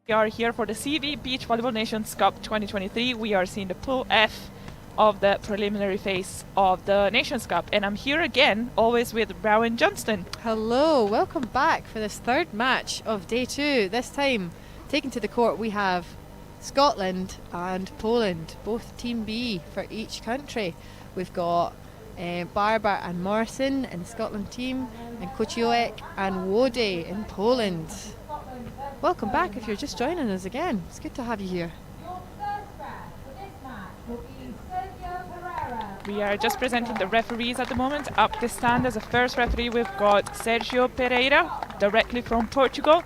We are here for the CEV Beach Volleyball Nations Cup 2023. We are seeing the Pool F of the preliminary phase of the Nations Cup. And I'm here again, always with Rowan Johnston. Hello, welcome back for this third match of day two. This time, taking to the court, we have Scotland and Poland, both Team B for each country. We've got Barbour and Morrison in the Scotland team, and Kociolek and Lodej in Poland. Welcome back if you're just joining us again. It's good to have you here. We are just presenting the referees at the moment. Up the stand as a first referee, we've got Sergio Pereira, directly from Portugal.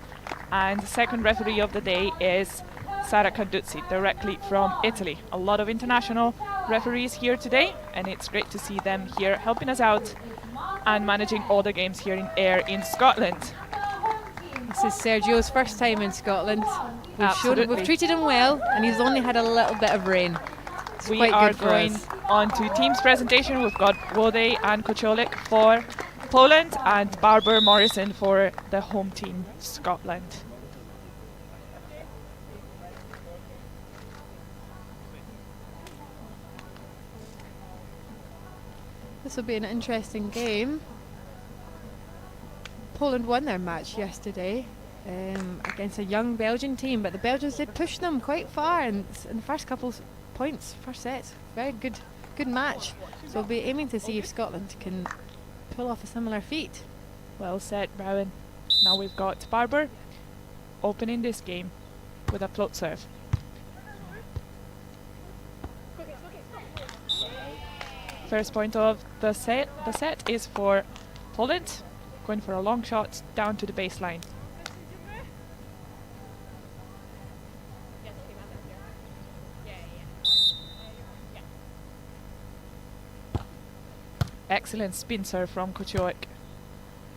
And the second referee of the day is Sara Canduzzi, directly from Italy. A lot of international referees here today, and it's great to see them here helping us out and managing all the games here in Ayr in Scotland. This is Sergio's first time in Scotland. Absolutely. We've treated him well, and he's only had a little bit of rain. It's we quite are good for going us. on to team's presentation. We've got Lodej and Kociolek for Poland and Barbour Morrison for the home team, Scotland. This will be an interesting game. Poland won their match yesterday against a young Belgian team, but the Belgians did push them quite far in the first couple of points, first set. Very good match. So we'll be aiming to see if Scotland can pull off a similar feat. Well said, Rowan. Now we've got Barbour opening this game with a float serve. First point of the set is for Poland, going for a long shot down to the baseline. Excellent spin serve from Kociolek.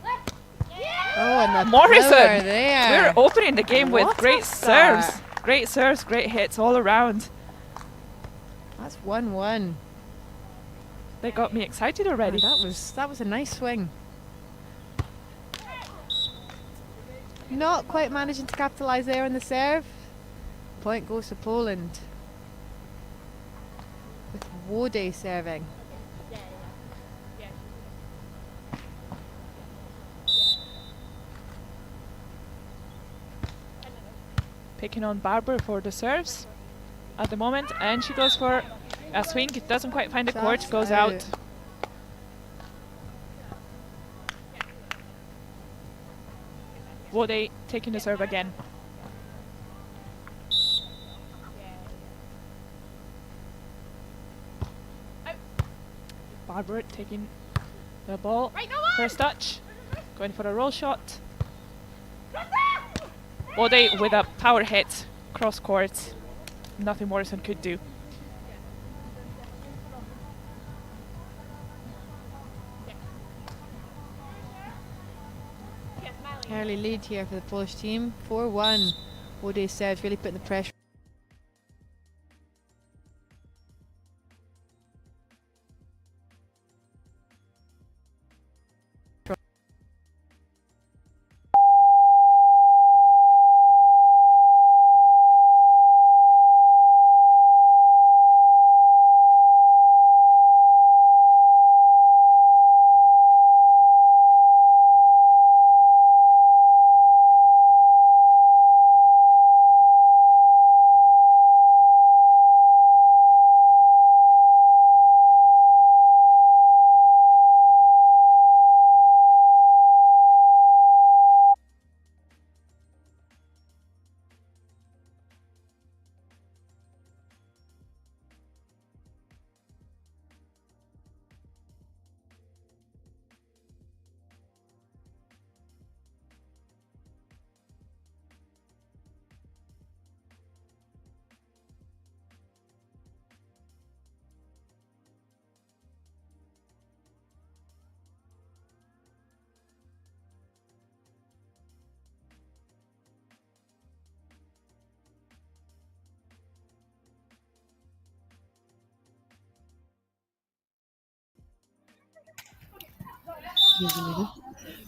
Oh, and the Morrison! power there. We're opening the game with What great a start. serves, great hits all around. That's 1-1. They got me excited already. That was a nice swing. Not quite managing to capitalise there on the serve. Point goes to Poland. With Lodej serving. Picking on Barbour for the serves at the moment, and she goes for a swing. It doesn't quite find the court, That's goes out. out. Lodej taking the serve again. Barbour taking the ball. First touch, going for a roll shot. Lodej with a power hit cross court. Nothing Morrison could do. Early lead here for the Polish team. 4-1. Lodej serves really putting the pressure.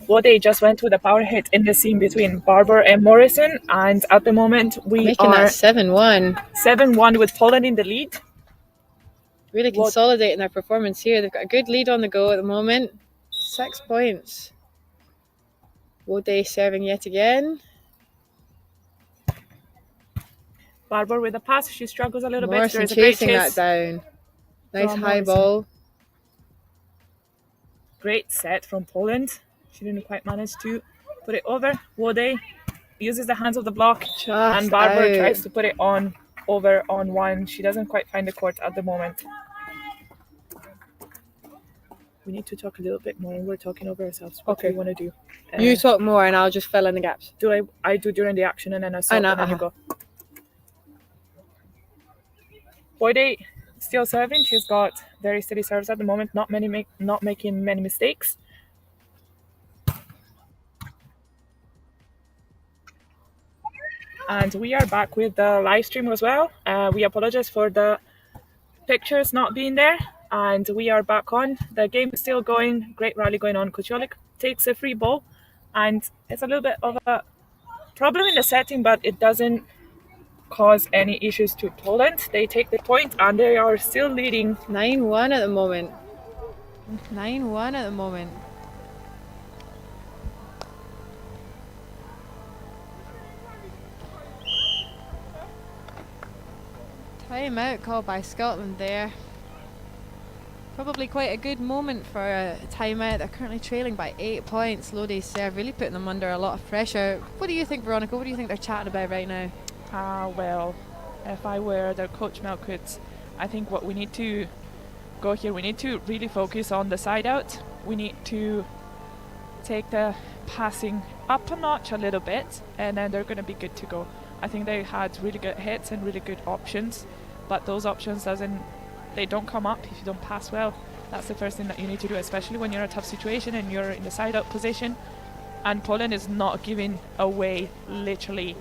Lodej just went with a power hit in the seam between Barbour and Morrison, and at the moment we Making are that 7-1. 7-1 with Poland in the lead. Really consolidating their performance here. They've got a good lead on the go at the moment. 6 points. Lodej serving yet again. Barbour with a pass. She struggles a little Morrison bit. There is a chasing great that chase. down. Nice from high Morrison. ball. Great set from Poland. She didn't quite manage to put it over. Lodej uses the hands of the block, and Barbour tries to put it on over on one. She doesn't quite find the court at the moment. We need to talk a little bit more. We're talking over ourselves. What do we want to do? You talk more and I'll just fill in the gaps. Do I do during the action and then I stop and then you go. Lodej still serving. She's got very steady serves at the moment. Not making many mistakes. And we are back with the live stream as well. We apologize for the pictures not being there. And we are back on. The game is still going. Great rally going on. Kociolek takes a free ball. And it's a little bit of a problem in the setting, but it doesn't cause any issues to Poland. They take the point and they are still leading. 9-1 at the moment. 9-1 at the moment. Timeout called by Scotland there. Probably quite a good moment for a timeout. They're currently trailing by 8 points. Lodej's serve really putting them under a lot of pressure. What do you think, Veronica? What do you think they're chatting about right now? Well, if I were their coach Melkwood, I think what we need to go here, we need to really focus on the side out. We need to take the passing up a notch a little bit, and then they're going to be good to go. I think they had really good hits and really good options, but those options they don't come up if you don't pass well. That's the first thing that you need to do, especially when you're in a tough situation and you're in the side out position. And Poland is not giving away literally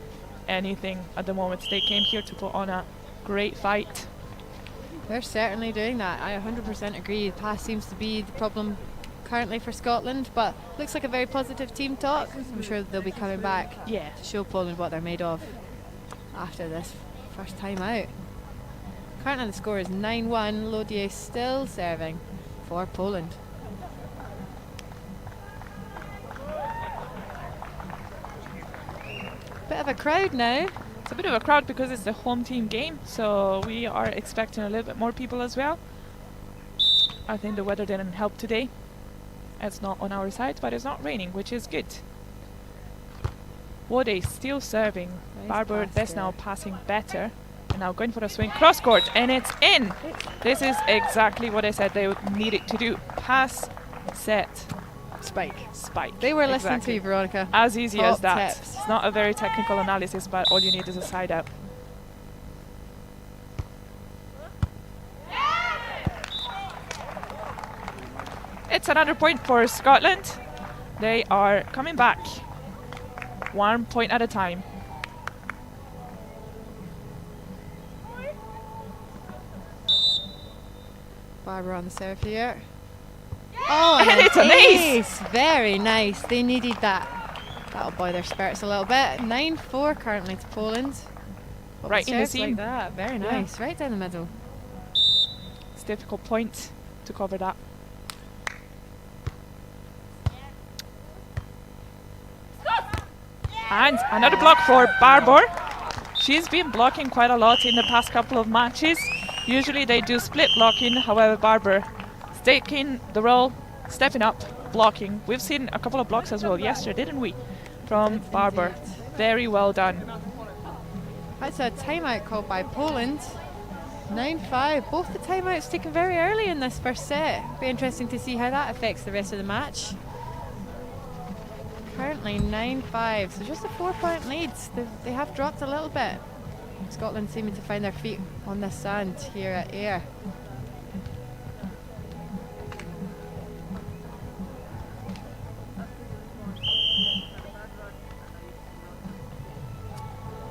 anything at the moment. They came here to put on a great fight. They're certainly doing that. I 100% agree. The pass seems to be the problem currently for Scotland, but looks like a very positive team talk. I'm sure they'll be coming back to show Poland what they're made of after this first time out. Currently the score is 9-1. Lodej still serving for Poland. Bit of a crowd now. It's a bit of a crowd because it's the home team game, so we are expecting a little bit more people as well. I think the weather didn't help today. It's not on our side, but it's not raining, which is good. Lodej still serving. Nice Barbour pass this there. now passing better. And now going for a swing cross court, and it's in. This is exactly what I said they would need it to do. Pass, set, Spike. spike. They were listening to Exactly. you, Veronica. As easy Top as that. tips. It's not a very technical analysis, but all you need is a side out. It's another point for Scotland. They are coming back 1 point at a time. Barbour on the serve here. Oh, And it's an ace! Very nice. They needed that. That'll buoy their spirits a little bit. 9-4 currently to Poland. But Right with in the serves seam. like that. Very Yeah. nice. Right down the middle. It's a difficult point to cover that. And another block for Barbour. She's been blocking quite a lot in the past couple of matches. Usually they do split blocking, however Barbour is taking the role, stepping up, blocking. We've seen a couple of blocks as well yesterday, didn't we? From Barbour. Very well done. That's a timeout called by Poland. 9-5. Both the timeouts taken very early in this first set. Be interesting to see how that affects the rest of the match. Currently 9-5, so just a 4-point lead. They have dropped a little bit. Scotland seeming to find their feet on the sand here at Ayr.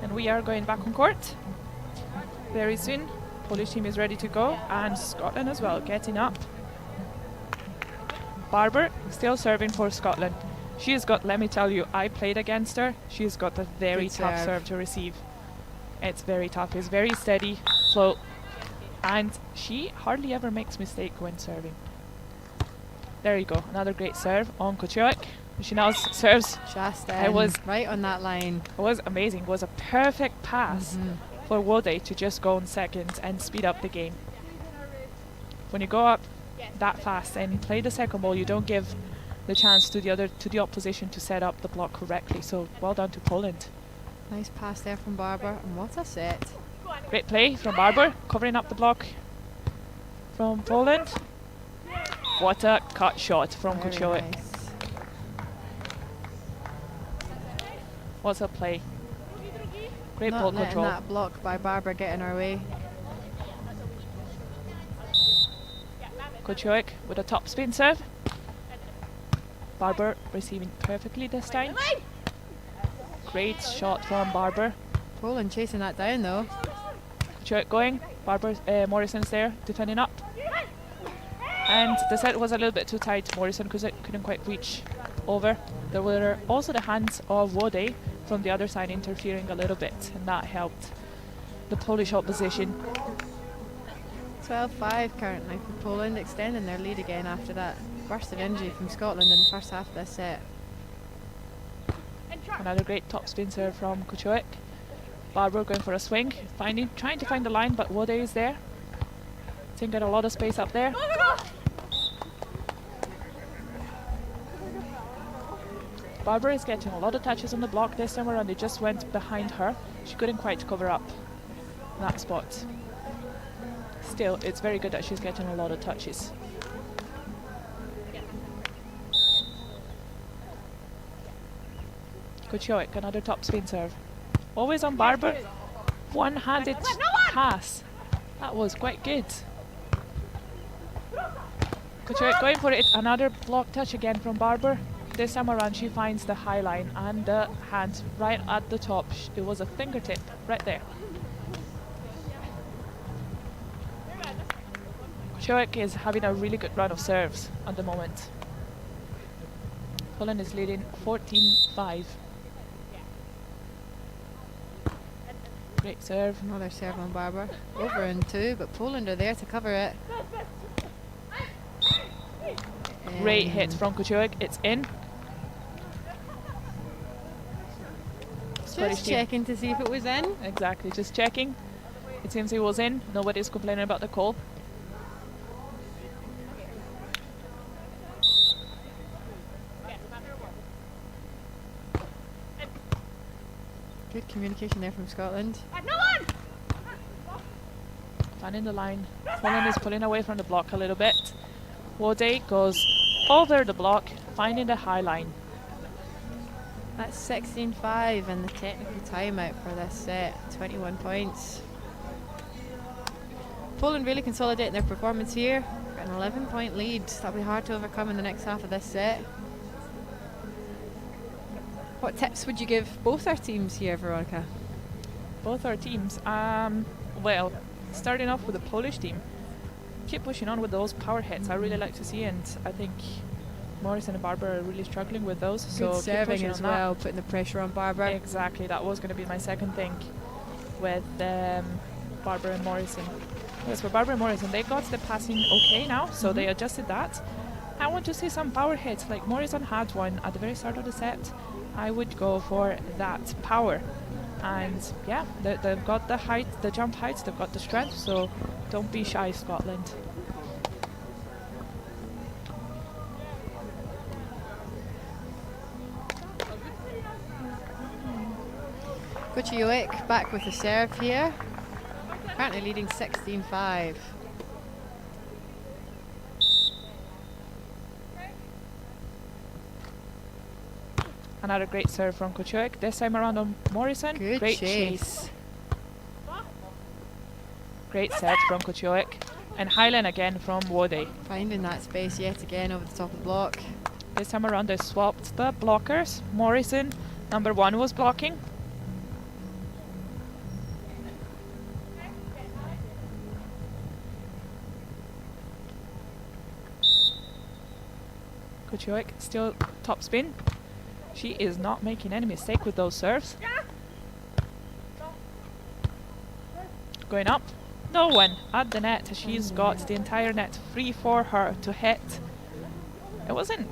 And we are going back on court very soon. Polish team is ready to go, and Scotland as well, getting up. Barbour still serving for Scotland. She has got, let me tell you, I played against her. She's got a very Good tough serve. serve to receive. It's very tough. It's very steady, float, and she hardly ever makes mistake when serving. There you go. Another great serve on Kociolek. She now serves. Just It was right on that line. It was amazing. It was a perfect pass for Lodej to just go on second and speed up the game. When you go up that fast and play the second ball, you don't give the chance to the opposition to set up the block correctly. So well done to Poland. Nice pass there from Barbour, and what a set. Great play from Barbour, covering up the block from Poland. What a cut shot from Very Kociolek. nice. What's a play? Great Not ball letting control. that block by Barbour get in our way. Kociolek with a top spin serve. Barbour receiving perfectly this time. Great shot from Barbour. Poland chasing that down though. Kociolek going. Barbour, Morrison's there defending up. And the set was a little bit too tight. Morrison couldn't quite reach over. There were also the hands of Lodej from the other side interfering a little bit, and that helped the Polish opposition. 12-5 currently for Poland, extending their lead again after that burst of energy from Scotland in the first half of this set. Another great top spin serve from Kociolek. Barbour going for a swing, trying to find the line, but Lodej is there. Didn't get a lot of space up there. Barbour is getting a lot of touches on the block this time around. They just went behind her. She couldn't quite cover up that spot. Still, it's very good that she's getting a lot of touches. Kociolek, another top spin serve. Always on Barbour. One-handed pass. That was quite good. Kociolek going for it. Another block touch again from Barbour. This time around she finds the high line and the hand right at the top. It was a fingertip right there. Kociolek is having a really good run of serves at the moment. Poland is leading 14-5. Great serve. Another serve on Barbour. Over in two, but Poland are there to cover it. Great hit from Kociolek. It's in. Just checking to see if it was in. Exactly, just checking. It seems it was in. Nobody's complaining about the call. Good communication there from Scotland. Finding the line. Poland is pulling away from the block a little bit. Lodej goes over the block, finding the high line. That's 16-5 and the technical timeout for this set. 21 points. Poland really consolidating their performance here. Got an 11-point lead. That'll be hard to overcome in the next half of this set. What tips would you give both our teams here, Veronica? Both our teams. Well, starting off with the Polish team, keep pushing on with those power hits. I really like to see, and I think Morrison and Barbour are really struggling with those. So Good keep serving pushing as on that. well, putting the pressure on Barbour. Exactly, that was going to be my second thing with Barbour and Morrison. Yes, for Barbour and Morrison, they got the passing okay now, so they adjusted that. I want to see some power hits, like Morrison had one at the very start of the set. I would go for that power. And yeah, they've got the height, the jump heights, they've got the strength, so don't be shy, Scotland. Kociolek back with the serve here. Currently leading 16-5. Another great serve from Kociolek. This time around on Morrison. Good great chase. Great set from Kociolek. And Highland again from Lodej. Finding that space yet again over the top of the block. This time around they swapped the blockers. Morrison, number 1, was blocking. Kociolek still top spin. She is not making any mistake with those serves. Going up. No one at the net. She's got the entire net free for her to hit. It wasn't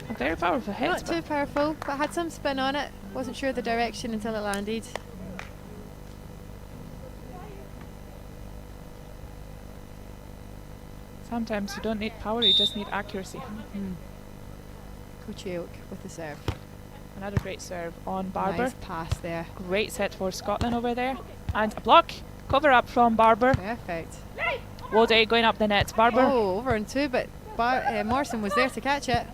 a very powerful hit. Not too powerful, but had some spin on it. Wasn't sure the direction until it landed. Sometimes you don't need power, you just need accuracy. Kociolek with the serve. Another great serve on Barbour. Nice pass there. Great set for Scotland over there. And a block. Cover up from Barbour. Perfect. Lodej going up the net. Barbour. Oh, over and two, but Morrison was there to catch it.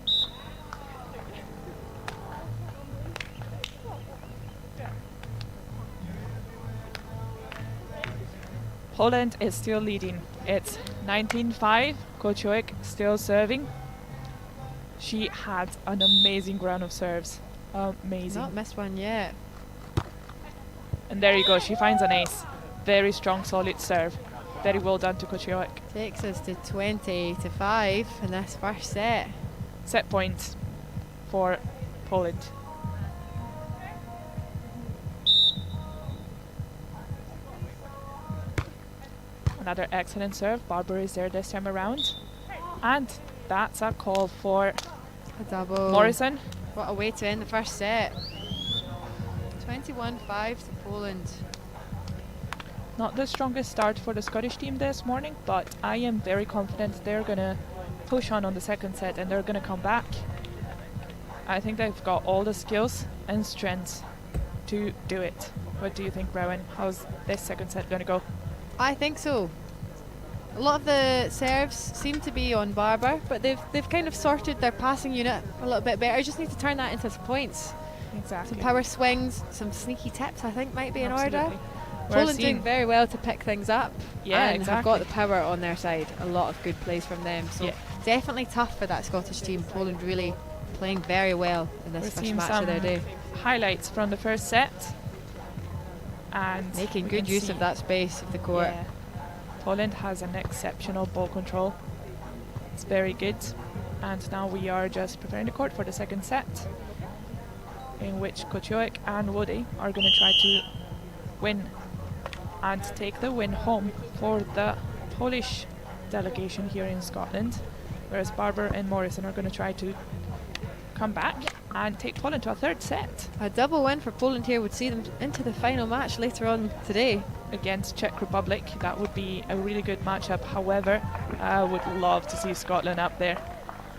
Poland is still leading. It's 19-5. Kociolek still serving. She had an amazing round of serves. Amazing. Not missed one yet. And there you go. She finds an ace. Very strong, solid serve. Very well done to Kociolek. Takes us to 20-5 in this first set. Set point for Poland. Another excellent serve. Barbour is there this time around. And that's a call for A double. Morrison. What a way to end the first set. 21-5 to Poland. Not the strongest start for the Scottish team this morning, but I am very confident they're going to push on the second set and they're going to come back. I think they've got all the skills and strengths to do it. What do you think, Rowan? How's this second set going to go? I think so. A lot of the serves seem to be on Barbour, but they've kind of sorted their passing unit a little bit better. Just need to turn that into some points. Exactly. Some power swings, some sneaky tips I think might be in order. Absolutely. Poland doing very well to pick things up. Yeah, and exactly. have got the power on their side. A lot of good plays from them. So Yeah. definitely tough for that Scottish team. Poland really playing very well in this We're first seeing match some of their day. highlights from the first set. And Making we good can use see- of that space of the court. Yeah. Poland has an exceptional ball control. It's very good. And now we are just preparing the court for the second set, in which Kociolek and Lodej are going to try to win and take the win home for the Polish delegation here in Scotland, whereas Barbour and Morrison are going to try to come back and take Poland to a third set A double win for Poland here would see them into the final match later on today. against Czech Republic. That would be a really good matchup. However, I would love to see Scotland up there.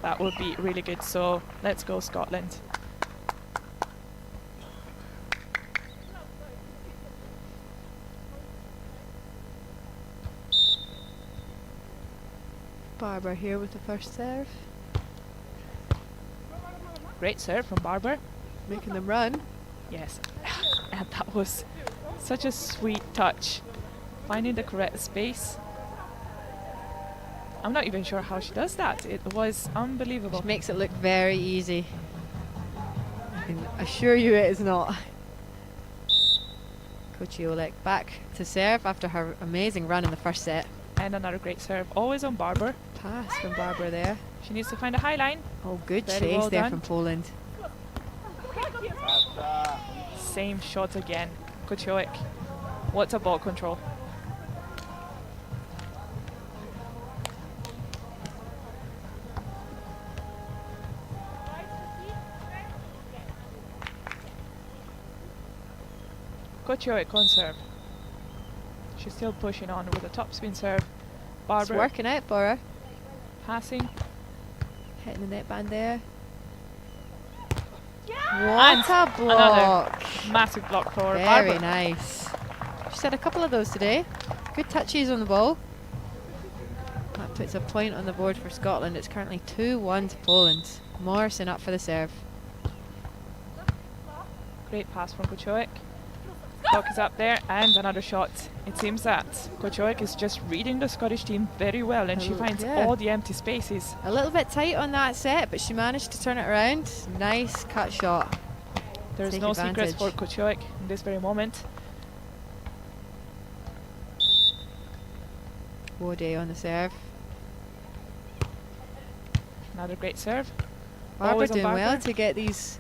That would be really good. So let's go Scotland. Barbour here with the first serve. Great serve from Barbour. Making them run. Yes. And that was such a sweet touch. Finding the correct space. I'm not even sure how she does that. It was unbelievable. Which makes it look very easy. I can assure you it is not. Kociolek back to serve after her amazing run in the first set. And another great serve. Always on Barbour. Pass from Barbour there. She needs to find a high line. Oh, good Very chase well there done. from Poland. Same shot again. Kociolek. What's a ball control? Kociolek on serve. She's still pushing on with a topspin serve. It's Barbour working out for her. passing. Hitting the net band there. And What a block. Massive block for Very Barbour. nice. She's had a couple of those today. Good touches on the ball. That puts a point on the board for Scotland. It's currently 2-1 to Poland. Morrison up for the serve. Great pass from Kociolek. Block is up there and another shot. It seems that Kociolek is just reading the Scottish team very well and she finds yeah. all the empty spaces. A little bit tight on that set, but she managed to turn it around. Nice cut shot. There's Take no secrets for advantage. Kociolek in this very moment. Lodej on the serve. Another great serve. Barbour Always on doing well Barbour. to get these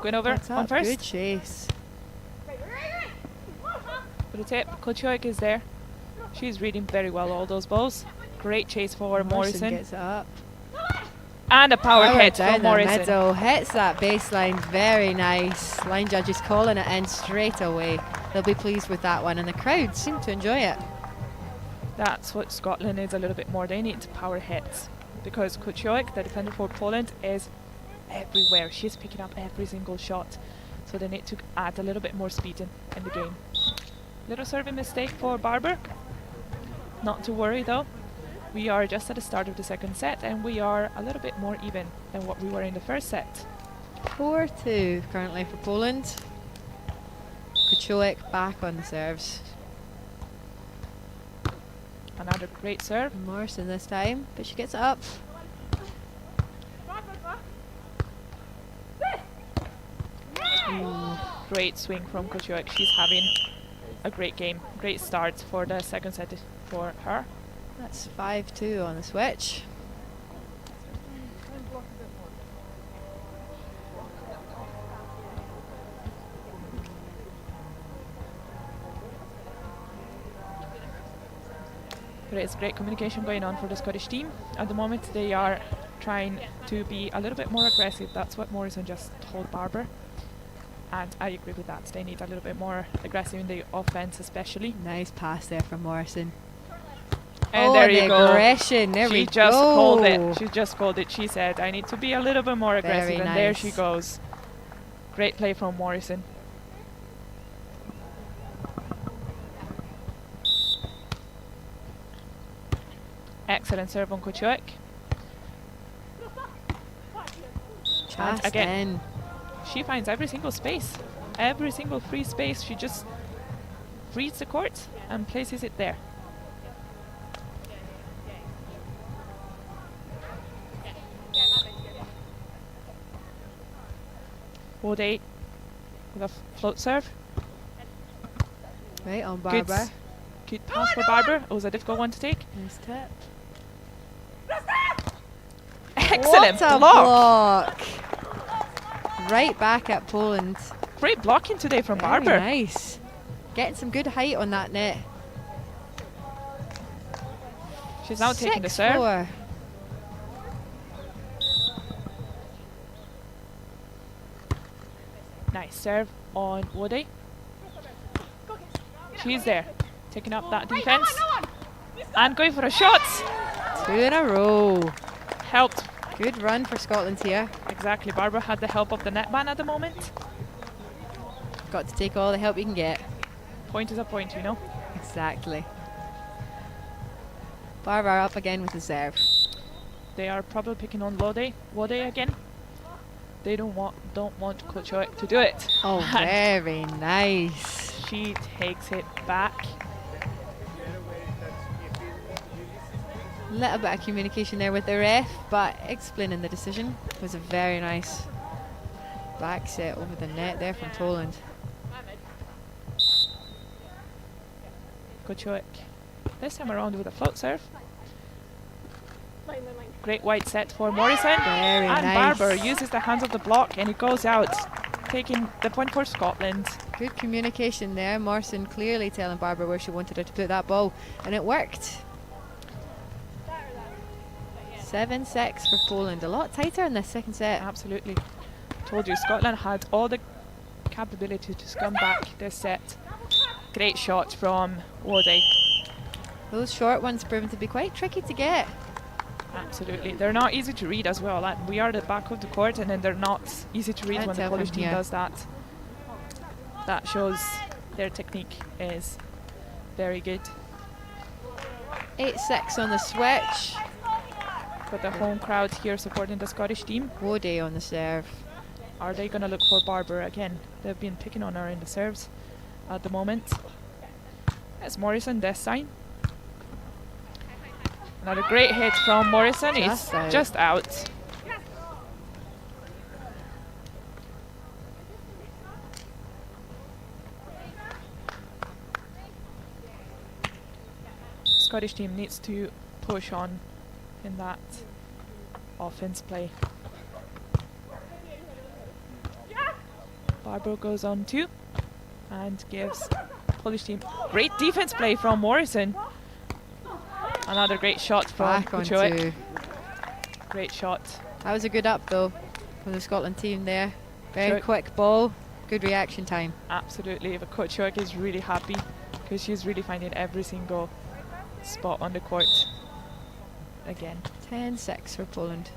going over What's on up? first. Good chase. For the tip, Kociolek is there. She's reading very well all those balls. Great chase for Morrison. gets it up. And a power hit down from the Morrison. middle, hits that baseline, very nice. Line judges calling it in straight away. They'll be pleased with that one, and the crowd seem to enjoy it. That's what Scotland needs a little bit more. They need power hits because Kociolek, the defender for Poland, is everywhere. She's picking up every single shot. So they need to add a little bit more speed in the game. Little serving mistake for Barbour. Not to worry though. We are just at the start of the second set and we are a little bit more even than what we were in the first set. 4-2 currently for Poland. Kociolek back on the serves. Another great serve. Morrison this time, but she gets it up. Great swing from Kociolek. She's having a great game. Great start for the second set for her. That's 5-2 on the switch. There is great communication going on for the Scottish team. At the moment they are trying to be a little bit more aggressive. That's what Morrison just told Barbour. And I agree with that. They need a little bit more aggressive in the offense especially. Nice pass there from Morrison. And there you go. Aggression. There we She just go. called it. She just called it. She said, I need to be a little bit more aggressive. Very And there she nice. goes. Great play from Morrison. Excellent serve on Kociolek. Just again. in. She finds every single space. Every single free space. She just reads the court and places it there. Lodej with a float serve. Right on Good, Barbour. good pass for Barbour. It was a difficult one to take. Nice tip. Excellent What a block. Right back at Poland. Great blocking today from Very Barbour. nice. Getting some good height on that net. She's now taking the serve. 6-4. Nice serve on Lodej. She's there, taking up that defense and going for a shot. 2 in a row. Helped. Good run for Scotland here. Exactly. Barbour had the help of the netband at the moment. Got to take all the help you can get. Point is a point, you know. Exactly. Barbour up again with the serve. They are probably picking on Lodej again. They don't want Kociolek to do it. Oh, And very nice. she takes it back. Little bit of communication there with the ref, but explaining the decision. Was a very nice back set over the net there from Poland. Kociolek this time around with a float serve. Great white set for Morrison. Very and nice. Barbour uses the hands of the block and it goes out, taking the point for Scotland. Good communication there. Morrison clearly telling Barbour where she wanted her to put that ball, and it worked. 7-6 for Poland. A lot tighter in this second set. Absolutely. Told you, Scotland had all the capability to come back this set. Great shot from Lodej. Those short ones proven to be quite tricky to get. Absolutely. They're not easy to read as well. And we are at the back of the court and then they're not easy to read Can't when the tell Polish from team here. does that. That shows their technique is very good. 8-6 on the switch. Got the home crowd here supporting the Scottish team. Lodej on the serve. Are they going to look for Barbour again? They've been picking on her in the serves at the moment. It's Morrison this time. Another great hit from Morrison. It's just out. Scottish team needs to push on in that offense play. Barbour goes on 2 and gives Polish team great defense play from Morrison. Another great shot from Back on Kociolek. 2. Great shot. That was a good up though from the Scotland team there. Very Kociolek. quick ball, good reaction time. Absolutely, but Kociolek is really happy because she's really finding every single spot on the court. Again. 10-6 for Poland.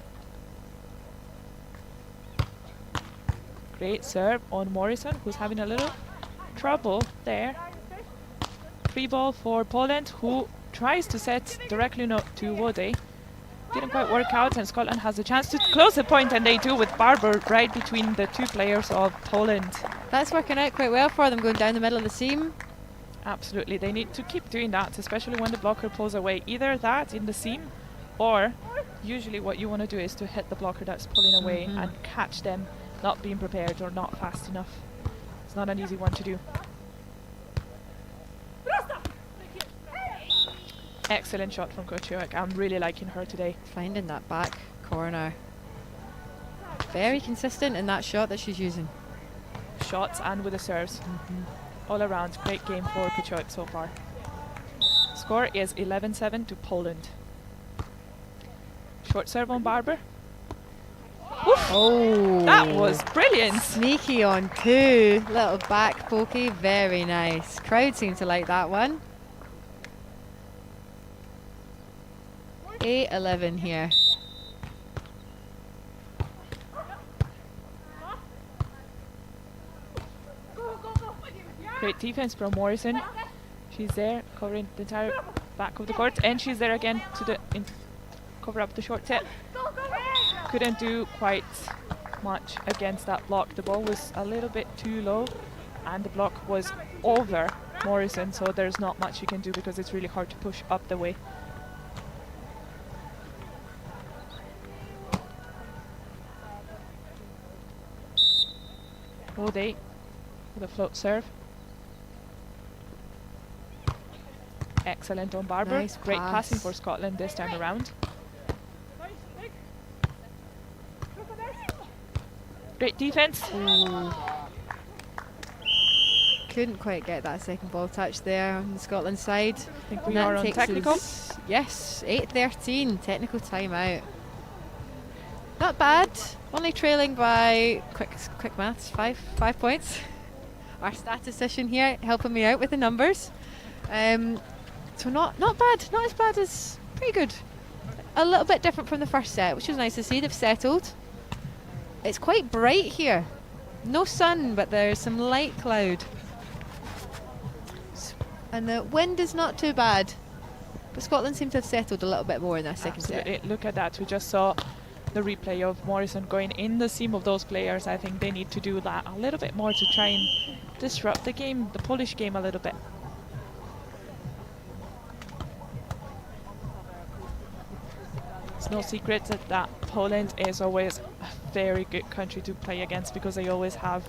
Great serve on Morrison, who's having a little trouble there. Free ball for Poland, who tries to set directly to Lodej. Didn't quite work out, and Scotland has a chance to close the point, and they do with Barbour right between the 2 players of Poland. That's working out quite well for them, going down the middle of the seam. Absolutely, they need to keep doing that, especially when the blocker pulls away. Either that in the seam, or usually what you want to do is to hit the blocker that's pulling away and catch them not being prepared or not fast enough. It's not an easy one to do. Excellent shot from Kociolek. I'm really liking her today. Finding that back corner. Very consistent in that shot that she's using. Shots and with the serves. All around, great game for Kociolek so far. Score is 11-7 to Poland. Short serve on Barbour. Oof. Oh, That was brilliant. sneaky on 2. Little back pokey, very nice. Crowd seem to like that one. 8-11 here. Great defense from Morrison. She's there covering the entire back of the court, and she's there again to cover up the short tip. Couldn't do quite much against that block. The ball was a little bit too low, and the block was over Morrison, so there's not much you can do because it's really hard to push up the way. Lodej with a float serve. Excellent on Barbour. Nice Great pass. passing for Scotland this time around. Great defense. Ooh. Couldn't quite get that second ball touch there on the Scotland side. I think we And that are on takes technical. us- Yes, 8-13, technical timeout. Not bad, only trailing by, quick maths, 5 points. Our statistician here helping me out with the numbers. So not bad, not as bad as, pretty good. A little bit different from the first set, which was nice to see. They've settled. It's quite bright here. No sun, but there's some light cloud. And the wind is not too bad. But Scotland seem to have settled a little bit more in that second Absolutely. set. Look at that. We just saw the replay of Morrison going in the seam of those players. I think they need to do that a little bit more to try and disrupt the game, the Polish game a little bit. It's no secret that Poland is always a very good country to play against because they always have,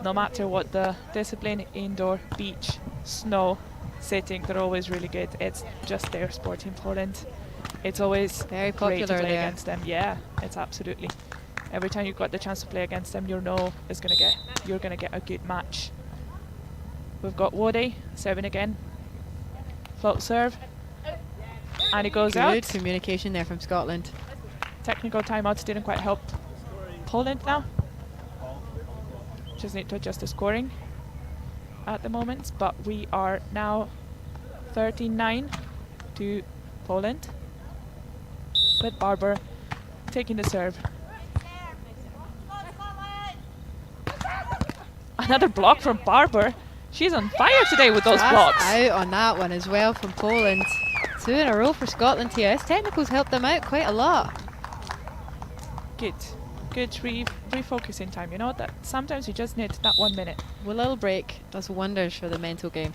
no matter what the discipline, indoor, beach, snow, sitting, they're always really good. It's just their sport in Poland. It's always Very great to popular play there. against them. Yeah, it's absolutely. Every time you've got the chance to play against them, you're gonna get a good match. We've got Lodej serving again. Float serve. And it goes Good out. communication there from Scotland. Technical timeouts didn't quite help Poland now. Just need to adjust the scoring at the moment, but we are now 13-9 to Poland, with Barbour taking the serve. Another block from Barbour. She's on fire today with those Just blocks. out on that one as well from Poland. 2 in a row for Scotland here. His technicals helped them out quite a lot. Good refocusing time. You know that sometimes you just need that 1 minute. A little break does wonders for the mental game.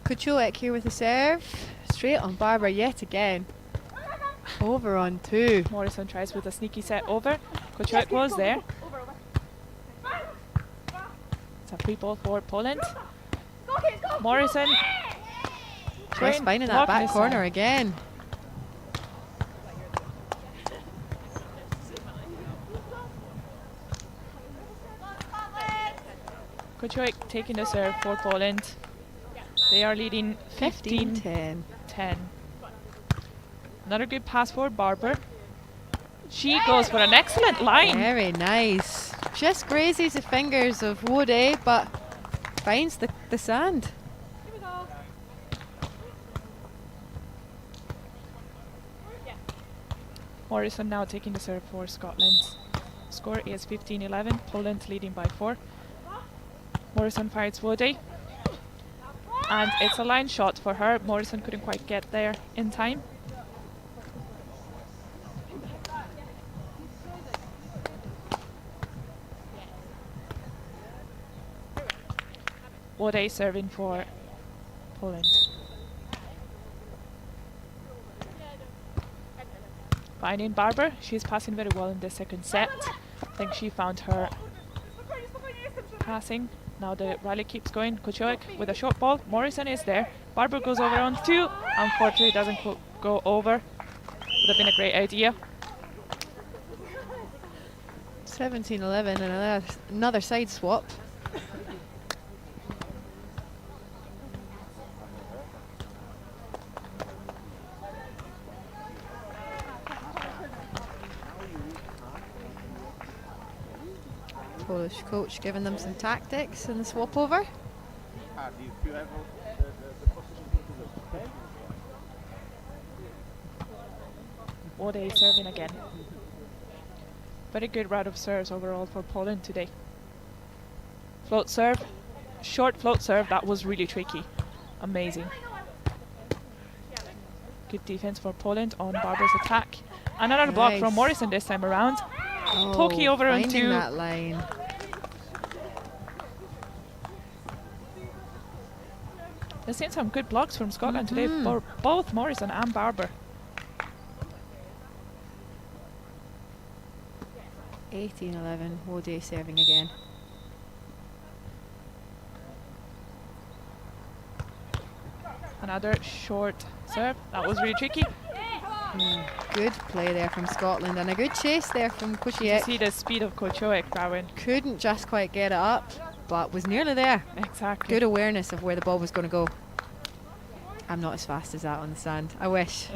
Kociolek here with the serve. Straight on Barbour yet again. Over on 2. Morrison tries with a sneaky set over. Kociolek was there. It's a free ball for Poland. Morrison Just finding that back corner again. Kociolek taking the serve for Poland. They are leading 15-10. Another good pass for Barbour. She goes for an excellent line. Very nice. Just grazes the fingers of Lodej, but finds the sand. Morrison now taking the serve for Scotland. Score is 15-11. Poland leading by 4. Morrison fires Lodej. And it's a line shot for her. Morrison couldn't quite get there in time. Lodej serving for Poland. Finding Barbour. She's passing very well in the second set. I think she found her passing. Now the rally keeps going. Kociolek with a short ball. Morrison is there. Barbour goes over on 2. Unfortunately, doesn't go over. Would have been a great idea. 17-11 and another side swap. Polish coach giving them some tactics in the swap over. Lodej serving again. Very good round of serves overall for Poland today. Float serve, short float serve, that was really tricky. Amazing. Good defense for Poland on Barbour's attack. Another block from Morrison this time around. Pokey over on 2. That line. There's seen some good blocks from Scotland today for both Morrison and Barbour. 18-11, Lodej serving again. Another short serve. That was really tricky. Good play there from Scotland and a good chase there from Kociolek. You see the speed of Kociolek, Rowan. Couldn't just quite get it up, but was nearly there. Exactly. Good awareness of where the ball was going to go. I'm not as fast as that on the sand. I wish.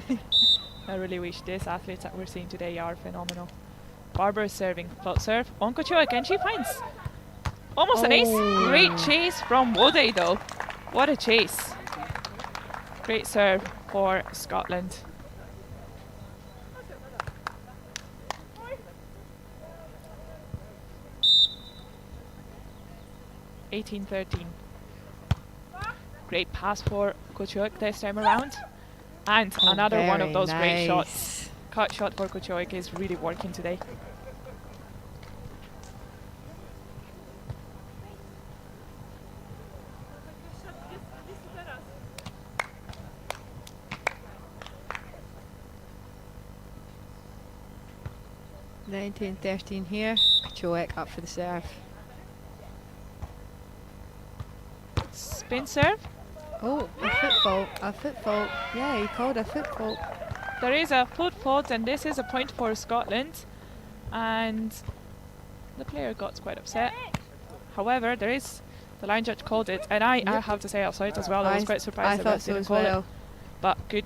I really wish these athletes that we're seeing today are phenomenal. Barbour is serving. Float serve on Kociolek and she finds almost an ace. Great chase from Lodej though. What a chase. Great serve for Scotland. (18-13). Great pass for Kociolek this time around. And another one of those great shots. Cut shot for Kociolek is really working today. (19-13) here. Kociolek up for the serve. Spin serve. Oh, a foot fault. Yeah, he called a foot fault. There is a foot fault and this is a point for Scotland. And the player got quite upset. However, there is, the line judge called it, and I have to say offside as well. I was quite surprised that they didn't call it. But good.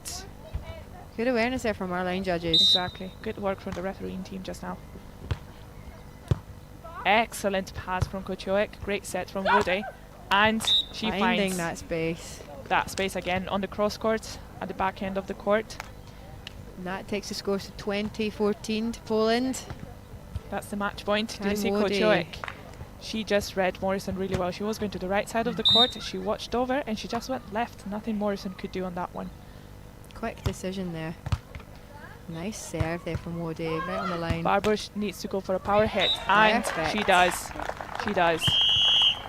Good awareness there from our line judges. Exactly. Good work from the refereeing team just now. Excellent pass from Kociolek. Great set from Lodej. And she finds that space. That space again on the cross court at the back end of the court. And that takes the score to 20-14 to Poland. That's the match point. Do you see Kociolek? She just read Morrison really well. She was going to the right side of the court. She watched over and she just went left. Nothing Morrison could do on that one. Quick decision there. Nice serve there from Lodej, right on the line. Barbour needs to go for a power hit, and she does. She does.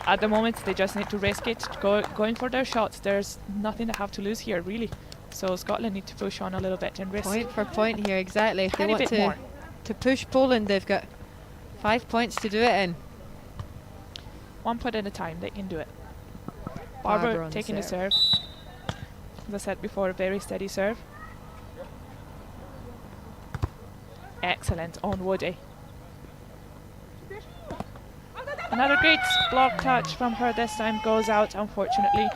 at the moment they just need to risk it, going for their shots. There's nothing they have to lose here, really. So Scotland need to push on a little bit and risk. Point for point here, exactly. If they want more to push Poland, they've got 5 points to do it in. 1 point at a time, they can do it. Barbour Barbour on taking the the serve. As I said before, a very steady serve. Excellent on Lodej. Another great block touch from her. This time goes out, unfortunately.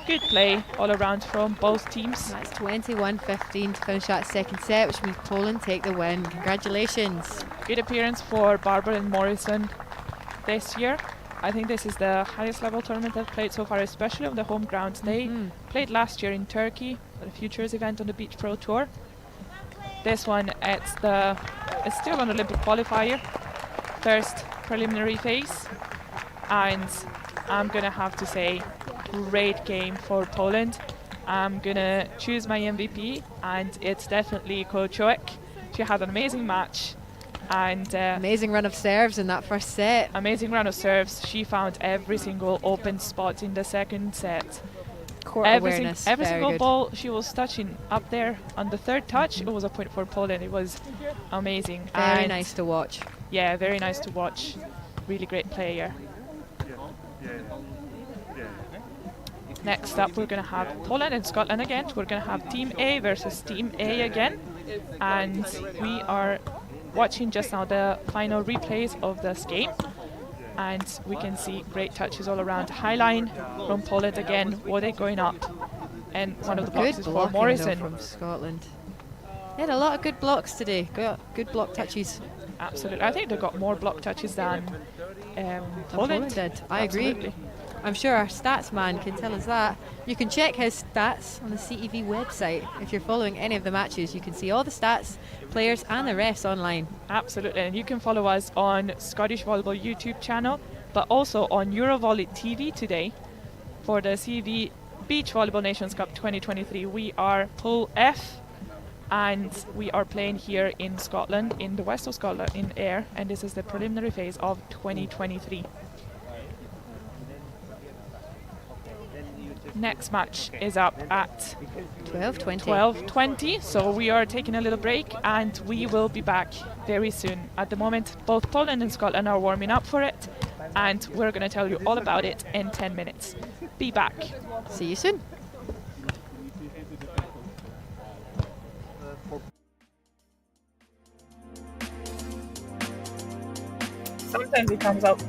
Good play all around from both teams. That's 21-15 to finish that second set, which means Poland take the win. Congratulations. Good appearance for Barbour and Morrison this year. I think this is the highest level tournament they've played so far, especially on the home ground. They played last year in Turkey at a Futures event on the Beach Pro Tour. This one, it's still an Olympic qualifier, first preliminary phase, and I'm gonna have to say, great game for Poland. I'm gonna choose my MVP, and it's definitely Kociolek. She had an amazing match. And amazing run of serves in that first set. Amazing run of serves. She found every single open spot in the second set. Court awareness. Every single ball she was touching up there on the third touch, it was a point for Poland. It was amazing. Very nice to watch. Yeah, very nice to watch. Really great player. Next up, we're going to have Poland and Scotland again. We're going to have Team A versus Team A again. And we are watching just now the final replays of this game, and we can see great touches all around. High line from Poland again. Lodej going up, and one of the blocks is for Morrison from Scotland. They had a lot of good blocks today. Got good block touches. Absolutely, I think they got more block touches than Poland did. I agree. I'm sure our stats man can tell us that. You can check his stats on the CEV website. If you're following any of the matches, you can see all the stats, players and the refs online. Absolutely, and you can follow us on Scottish Volleyball YouTube channel, but also on Eurovolley TV today for the CEV Beach Volleyball Nations Cup 2023. We are Pool F, and we are playing here in Scotland, in the west of Scotland, in Ayr, and this is the preliminary phase of 2023. Next match is up at 12:20, so we are taking a little break and we will be back very soon. At the moment, both Poland and Scotland are warming up for it, and we're going to tell you all about it in 10 minutes. Be back. See you soon. Sometimes it comes out